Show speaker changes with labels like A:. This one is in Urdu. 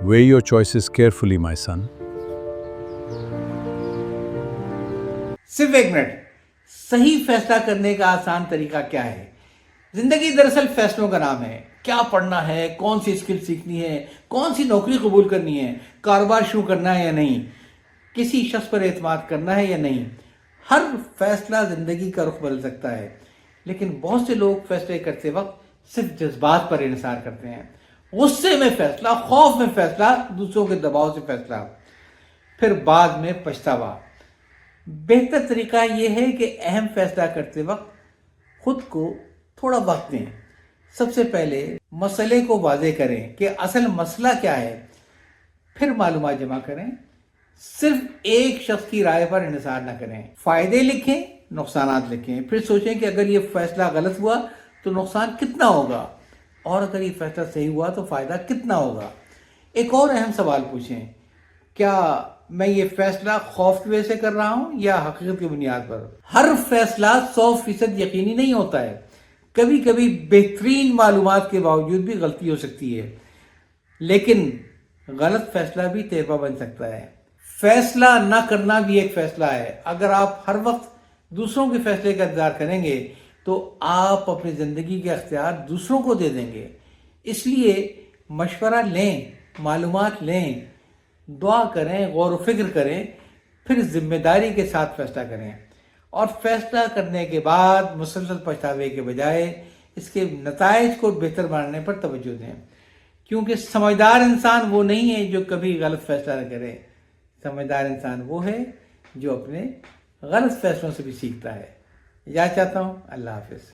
A: Weigh your choices carefully, my son.
B: صرف ایک منٹ. صحیح فیصلہ کرنے کا آسان طریقہ کیا ہے؟ زندگی دراصل فیصلوں کا نام ہے. کیا پڑھنا ہے، کون سی اسکل سیکھنی ہے، کون سی نوکری قبول کرنی ہے، کاروبار شروع کرنا ہے یا نہیں، کسی شخص پر اعتماد کرنا ہے یا نہیں. ہر فیصلہ زندگی کا رخ بدل سکتا ہے. لیکن بہت سے لوگ فیصلے کرتے وقت صرف جذبات پر انحصار کرتے ہیں. غصے میں فیصلہ، خوف میں فیصلہ، دوسروں کے دباؤ سے فیصلہ، پھر بعد میں پچھتاوا. بہتر طریقہ یہ ہے کہ اہم فیصلہ کرتے وقت خود کو تھوڑا وقت دیں. سب سے پہلے مسئلے کو واضح کریں کہ اصل مسئلہ کیا ہے، پھر معلومات جمع کریں. صرف ایک شخص کی رائے پر انحصار نہ کریں. فائدے لکھیں، نقصانات لکھیں، پھر سوچیں کہ اگر یہ فیصلہ غلط ہوا تو نقصان کتنا ہوگا، اور اگر یہ فیصلہ صحیح ہوا تو فائدہ کتنا ہوگا. ایک اور اہم سوال پوچھیں، کیا میں یہ فیصلہ خوف کی وجہ سے کر رہا ہوں یا حقیقت کی بنیاد پر؟ ہر فیصلہ 100% یقینی نہیں ہوتا ہے. کبھی کبھی بہترین معلومات کے باوجود بھی غلطی ہو سکتی ہے، لیکن غلط فیصلہ بھی تجربہ بن سکتا ہے. فیصلہ نہ کرنا بھی ایک فیصلہ ہے. اگر آپ ہر وقت دوسروں کے فیصلے کا انتظار کریں گے تو آپ اپنی زندگی کے اختیار دوسروں کو دے دیں گے. اس لیے مشورہ لیں، معلومات لیں، دعا کریں، غور و فکر کریں، پھر ذمہ داری کے ساتھ فیصلہ کریں. اور فیصلہ کرنے کے بعد مسلسل پچھتاوے کے بجائے اس کے نتائج کو بہتر بنانے پر توجہ دیں. کیونکہ سمجھدار انسان وہ نہیں ہے جو کبھی غلط فیصلہ نہ کرے. سمجھدار انسان وہ ہے جو اپنے غلط فیصلوں سے بھی سیکھتا ہے. اجازت چاہتا ہوں. اللہ حافظ.